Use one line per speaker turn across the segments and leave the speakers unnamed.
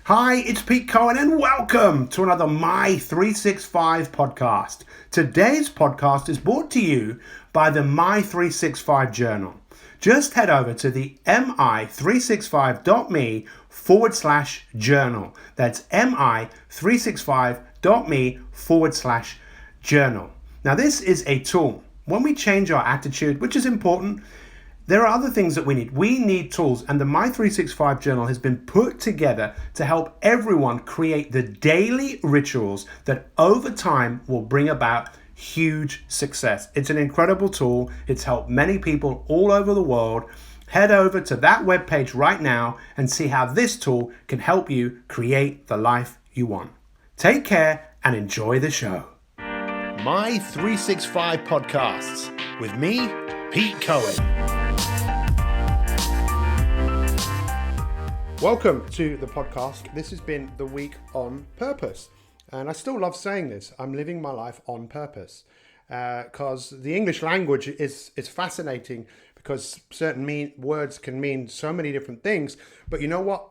Hi, it's Pete Cohen and welcome to another Mi365 podcast. Today's podcast is brought to you by the Mi365 Journal. Just head over to the mi365.me/journal. That's mi365.me/journal. Now, this is a tool. When we change our attitude, which is important, there are other things that we need. We need tools, and the Mi365 Journal has been put together to help everyone create the daily rituals that over time will bring about huge success. It's an incredible tool. It's helped many people all over the world. Head over to that webpage right now and see how this tool can help you create the life you want. Take care and enjoy the show. Mi365 Podcasts with me, Pete Cohen. Welcome to the podcast. This has been the week on purpose. And I still love saying this. I'm living my life on purpose. Because the English language is fascinating because certain words can mean so many different things. But you know what?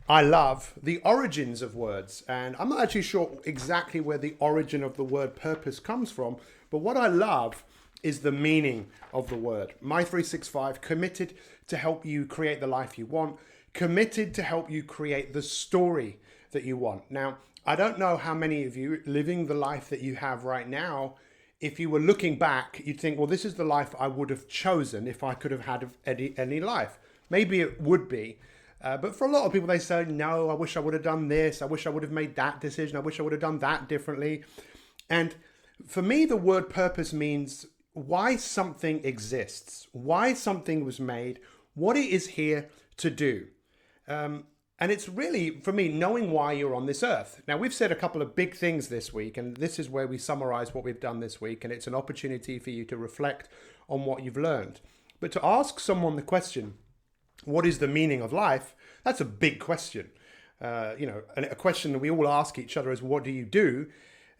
I love the origins of words. And I'm not actually sure exactly where the origin of the word purpose comes from. But what I love is the meaning of the word. Mi365 committed to help you create the life you want, committed to help you create the story that you want. Now, I don't know how many of you living the life that you have right now, if you were looking back, you'd think, well, this is the life I would have chosen if I could have had any life. Maybe it would be. But for a lot of people, they say, no, I wish I would have done this. I wish I would have made that decision. I wish I would have done that differently. And for me, the word purpose means why something exists, why something was made, what it is here to do. And it's really, for me, knowing why you're on this earth. Now, we've said a couple of big things this week, and this is where we summarize what we've done this week, and it's an opportunity for you to reflect on what you've learned. But to ask someone the question, what is the meaning of life? That's a big question. And a question that we all ask each other is, what do you do?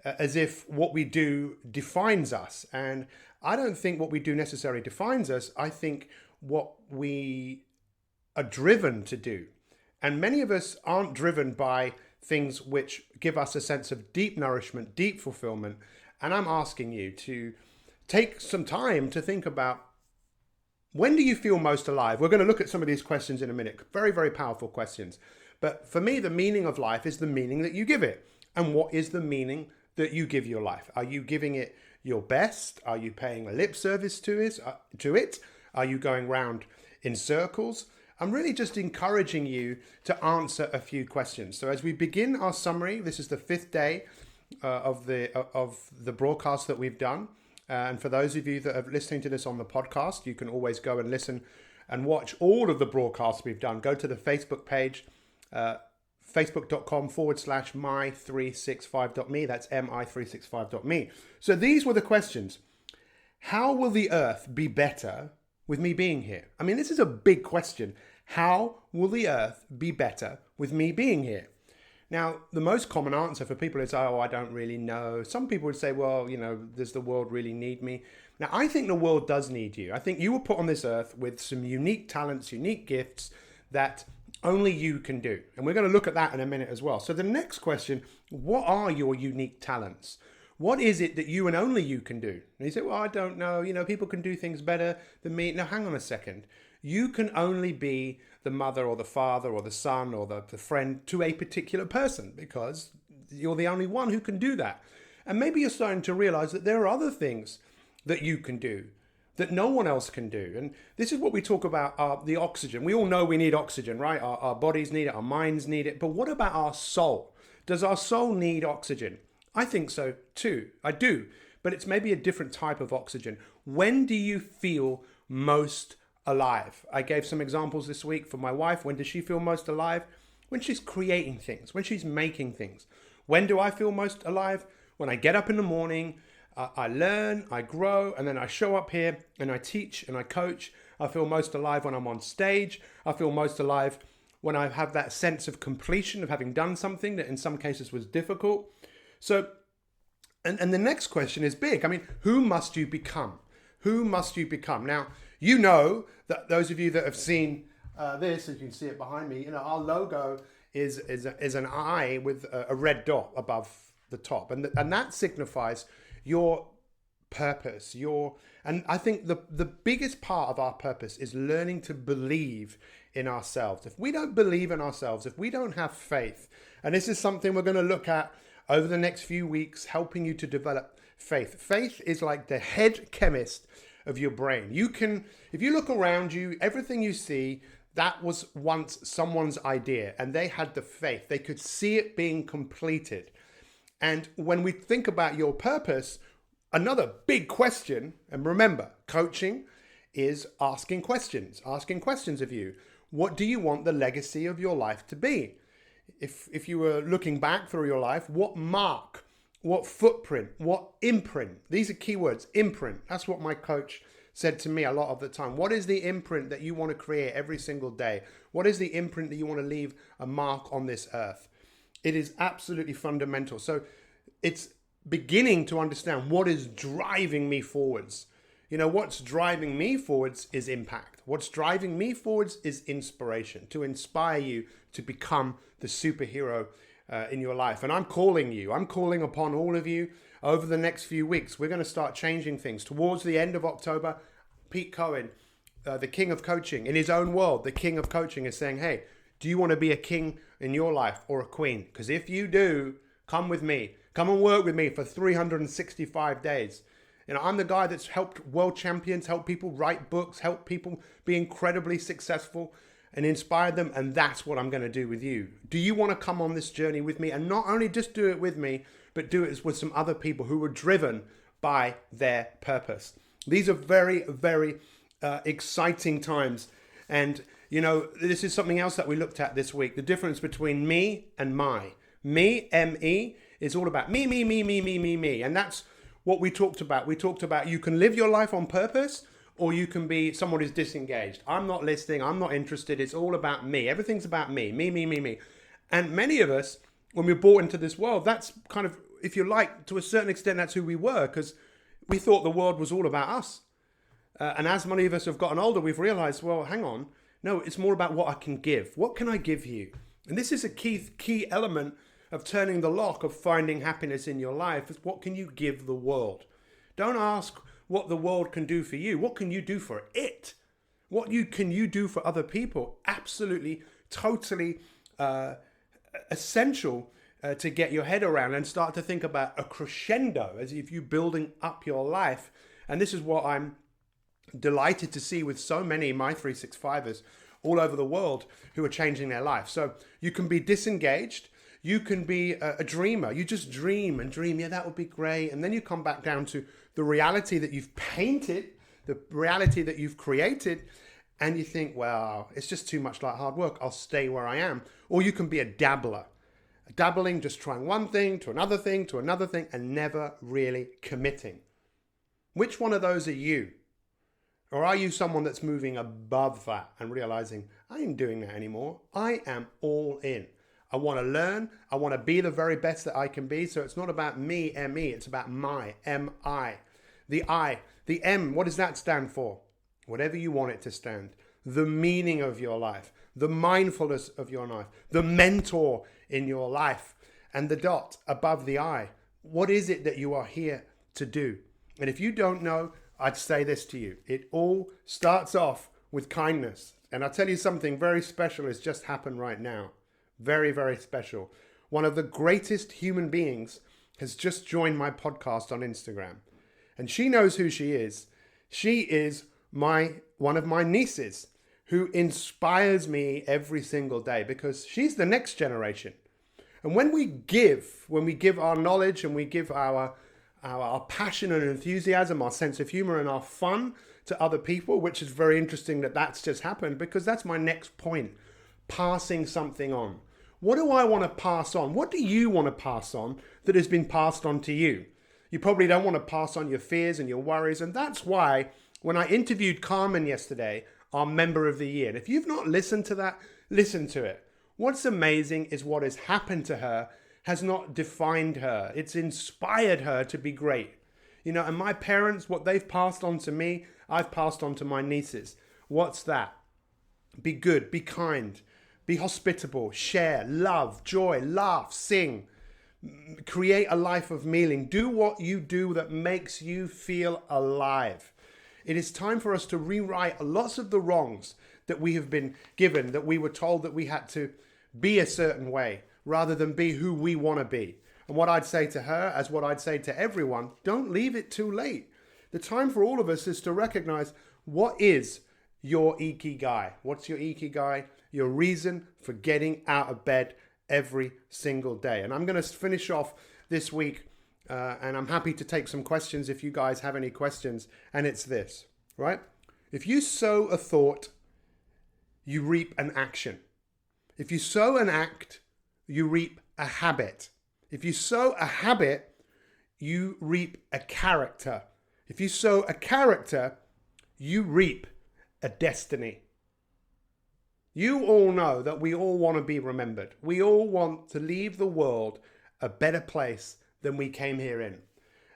As if what we do defines us. And I don't think what we do necessarily defines us. I think what we are driven to do. And many of us aren't driven by things which give us a sense of deep nourishment, deep fulfillment. And I'm asking you to take some time to think about, when do you feel most alive? We're going to look at some of these questions in a minute. Very, very powerful questions. But for me, the meaning of life is the meaning that you give it. And what is the meaning that you give your life? Are you giving it your best? Are you paying a lip service to it? Are you going round in circles? I'm really just encouraging you to answer a few questions. So as we begin our summary, this is the fifth day of the broadcast that we've done. And for those of you that are listening to this on the podcast, you can always go and listen and watch all of the broadcasts we've done. Go to the Facebook page, facebook.com/mi365.me. That's mi365.me. So these were the questions. How will the earth be better with me being here? I mean, this is a big question. How will the earth be better with me being here? Now, the most common answer for people is, oh, I don't really know. Some people would say, well, does the world really need me? Now, I think the world does need you. I think you were put on this earth with some unique talents, unique gifts that only you can do. And we're going to look at that in a minute as well. So the next question, what are your unique talents? What is it that you and only you can do? And you say, well, I don't know. People can do things better than me. Now, hang on a second. You can only be the mother or the father or the son or the friend to a particular person because you're the only one who can do that. And maybe you're starting to realize that there are other things that you can do that no one else can do. And this is what we talk about, the oxygen. We all know we need oxygen, right? Our bodies need it, our minds need it. But what about our soul? Does our soul need oxygen? I think so too. I do. But it's maybe a different type of oxygen. When do you feel most alive? I gave some examples this week for my wife. When does she feel most alive? When she's creating things, when she's making things. When do I feel most alive? When I get up in the morning, I learn, I grow, and then I show up here and I teach and I coach. I feel most alive when I'm on stage. I feel most alive when I have that sense of completion of having done something that in some cases was difficult. So, and the next question is big. I mean, who must you become? Who must you become? Now, you know that those of you that have seen this, as you can see it behind me, our logo is an eye with a red dot above the top, and that signifies your purpose. And I think the biggest part of our purpose is learning to believe in ourselves. If we don't believe in ourselves, if we don't have faith, and this is something we're going to look at over the next few weeks, helping you to develop faith. Faith is like the head chemist of your brain. If you look around you, everything you see, that was once someone's idea, and they had the faith. They could see it being completed. And when we think about your purpose, another big question, and remember, coaching is asking questions of you. What do you want the legacy of your life to be? If you were looking back through your life, what mark, what footprint, what imprint? These are keywords, imprint. That's what my coach said to me a lot of the time. What is the imprint that you want to create every single day? What is the imprint that you want to leave a mark on this earth? It is absolutely fundamental. So it's beginning to understand what is driving me forwards. What's driving me forwards is impact. What's driving me forwards is inspiration, to inspire you to become the superhero in your life. And I'm calling upon all of you over the next few weeks. We're going to start changing things. Towards the end of October, Pete Cohen, the king of coaching, in his own world, the king of coaching, is saying, hey, do you want to be a king in your life or a queen? Because if you do, come with me. Come and work with me for 365 days. I'm the guy that's helped world champions, helped people write books, helped people be incredibly successful and inspired them. And that's what I'm going to do with you. Do you want to come on this journey with me? And not only just do it with me, but do it with some other people who were driven by their purpose. These are very, very exciting times. And, this is something else that we looked at this week. The difference between me and my. Me, M-E, is all about me, me, me, me, me, me, me. And that's what we talked about. We talked about you can live your life on purpose, or you can be someone who's disengaged. I'm not listening. I'm not interested. It's all about me. Everything's about me, me, me, me, me. And many of us, when we're brought into this world, that's kind of, if you like, to a certain extent, that's who we were, because we thought the world was all about us. And as many of us have gotten older, we've realized, well, hang on. No, it's more about what I can give. What can I give you? And this is a key element of turning the lock, of finding happiness in your life, is what can you give the world? Don't ask what the world can do for you. What can you do for it? Can you do for other people? Absolutely, totally essential to get your head around and start to think about a crescendo, as if you're building up your life. And this is what I'm delighted to see with so many Mi365ers all over the world who are changing their life. So you can be disengaged. You can be a dreamer. You just dream and dream. Yeah, that would be great. And then you come back down to the reality that you've painted, the reality that you've created. And you think, well, it's just too much like hard work. I'll stay where I am. Or you can be a dabbler. Dabbling, just trying one thing to another thing to another thing and never really committing. Which one of those are you? Or are you someone that's moving above that and realizing, I ain't doing that anymore. I am all in. I want to learn. I want to be the very best that I can be. So it's not about me, M-E. It's about my, M-I. The I, the M, what does that stand for? Whatever you want it to stand. The meaning of your life. The mindfulness of your life. The mentor in your life. And the dot above the I. What is it that you are here to do? And if you don't know, I'd say this to you. It all starts off with kindness. And I'll tell you something very special has just happened right now. Very, very special. One of the greatest human beings has just joined my podcast on Instagram. And she knows who she is. She is one of my nieces who inspires me every single day because she's the next generation. And when we give our knowledge and we give our passion and enthusiasm, our sense of humor and our fun to other people, which is very interesting that that's just happened because that's my next point, passing something on. What do I want to pass on? What do you want to pass on that has been passed on to you? You probably don't want to pass on your fears and your worries. And that's why when I interviewed Carmen yesterday, our member of the year, and if you've not listened to that, listen to it. What's amazing is what has happened to her has not defined her. It's inspired her to be great. And my parents, what they've passed on to me, I've passed on to my nieces. What's that? Be good, be kind, be hospitable, share, love, joy, laugh, sing, create a life of meaning. Do what you do that makes you feel alive. It is time for us to rewrite lots of the wrongs that we have been given, that we were told that we had to be a certain way rather than be who we want to be. And what I'd say to her, as what I'd say to everyone, don't leave it too late. The time for all of us is to recognize what is your Ikigai. What's your Ikigai? Your reason for getting out of bed every single day. And I'm going to finish off this week, and I'm happy to take some questions if you guys have any questions. And it's this, right? If you sow a thought, you reap an action. If you sow an act, you reap a habit. If you sow a habit, you reap a character. If you sow a character, you reap a destiny. You all know that we all want to be remembered. We all want to leave the world a better place than we came here in.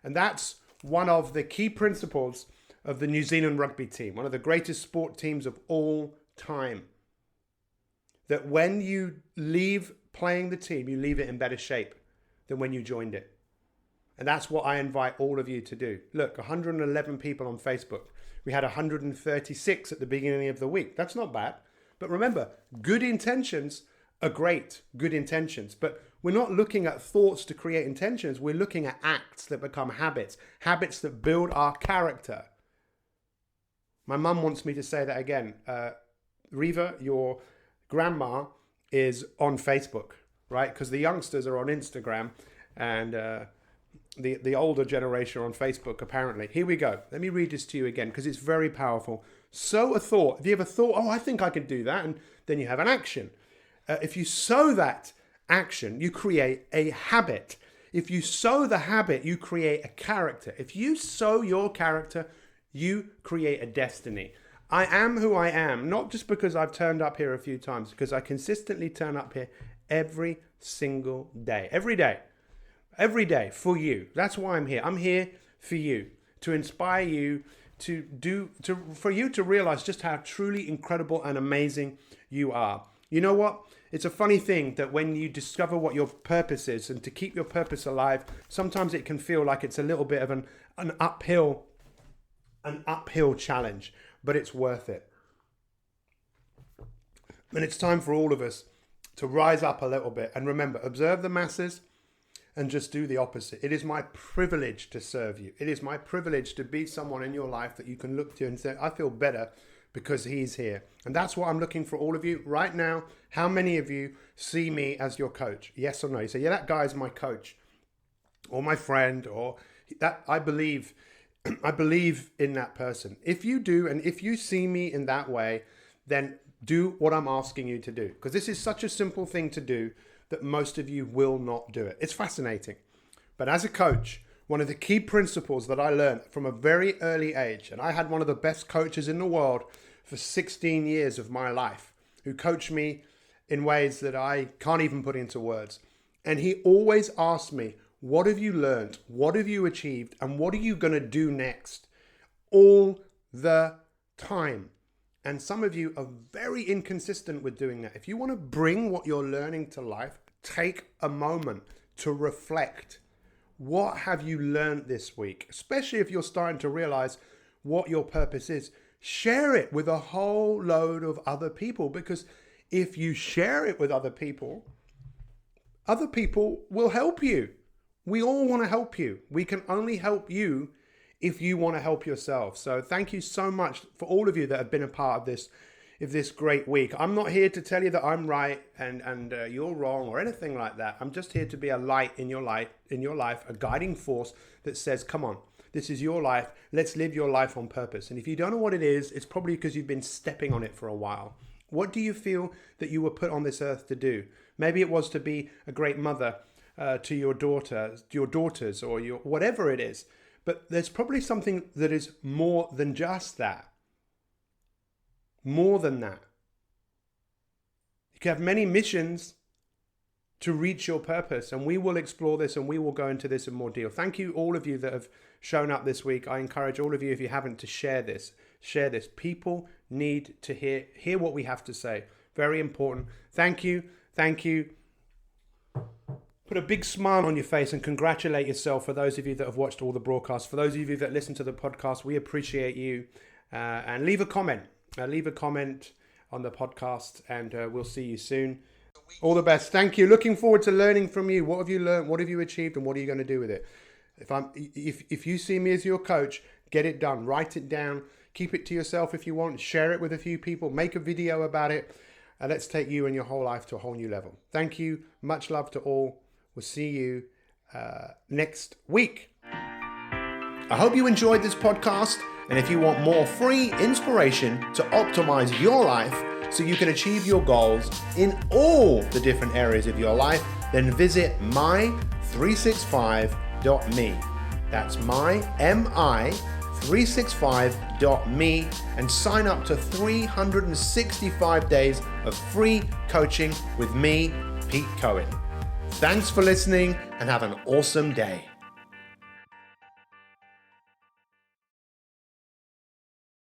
And that's one of the key principles of the New Zealand rugby team, one of the greatest sport teams of all time. That when you leave playing the team, you leave it in better shape than when you joined it. And that's what I invite all of you to do. Look, 111 people on Facebook. We had 136 at the beginning of the week. That's not bad. But remember, good intentions are great, good intentions. But we're not looking at thoughts to create intentions. We're looking at acts that become habits, habits that build our character. My mum wants me to say that again. Riva, your grandma is on Facebook, right? Because the youngsters are on Instagram and the older generation are on Facebook, apparently. Here we go. Let me read this to you again because it's very powerful. Sow a thought. Have you ever thought, oh, I think I can do that? And then you have an action. If you sow that action, you create a habit. If you sow the habit, you create a character. If you sow your character, you create a destiny. I am who I am, not just because I've turned up here a few times, because I consistently turn up here every single day. Every day for you. That's why I'm here. I'm here for you, to inspire you, for you to realize just how truly incredible and amazing you are. You know what? It's a funny thing that when you discover what your purpose is, and to keep your purpose alive, sometimes it can feel like it's a little bit of an uphill challenge, but it's worth it. And it's time for all of us to rise up a little bit. And remember, observe the masses and just do the opposite. It is my privilege to serve you. It is my privilege to be someone in your life that you can look to and say, I feel better because he's here. And that's what I'm looking for all of you right now. How many of you see me as your coach? Yes or no? You say, yeah, that guy's my coach or my friend, or that I believe in that person. If you do, and if you see me in that way, then do what I'm asking you to do. Because this is such a simple thing to do that most of you will not do it. It's fascinating. But as a coach, one of the key principles that I learned from a very early age, and I had one of the best coaches in the world for 16 years of my life, who coached me in ways that I can't even put into words. And he always asked me, what have you learned? What have you achieved? And what are you going to do next? All the time. And some of you are very inconsistent with doing that. If you want to bring what you're learning to life, take a moment to reflect. What have you learned this week? Especially if you're starting to realize what your purpose is. Share it with a whole load of other people, because if you share it with other people will help you. We all want to help you. We can only help you if you want to help yourself. So thank you so much for all of you that have been a part of this great week. I'm not here to tell you that I'm right and you're wrong or anything like that. I'm just here to be a light in your life, a guiding force that says, come on, this is your life. Let's live your life on purpose. And if you don't know what it is, it's probably because you've been stepping on it for a while. What do you feel that you were put on this earth to do? Maybe it was to be a great mother to your daughters, or your whatever it is. But there's probably something that is more than just that. More than that. You can have many missions to reach your purpose, and we will explore this and we will go into this in more detail. Thank you, all of you that have shown up this week. I encourage all of you, if you haven't, to share this. Share this. People need to hear what we have to say. Very important. Thank you. Put a big smile on your face and congratulate yourself for those of you that have watched all the broadcasts. For those of you that listen to the podcast, we appreciate you. And leave a comment. Leave a comment on the podcast, and we'll see you soon. All the best. Thank you. Looking forward to learning from you. What have you learned? What have you achieved? And what are you going to do with it? If you see me as your coach, get it done. Write it down. Keep it to yourself if you want. Share it with a few people. Make a video about it. And let's take you and your whole life to a whole new level. Thank you. Much love to all. We'll see you next week. I hope you enjoyed this podcast. And if you want more free inspiration to optimize your life so you can achieve your goals in all the different areas of your life, then visit Mi365.me. That's Mi365.me and sign up to 365 days of free coaching with me, Pete Cohen. Thanks for listening and have an awesome day.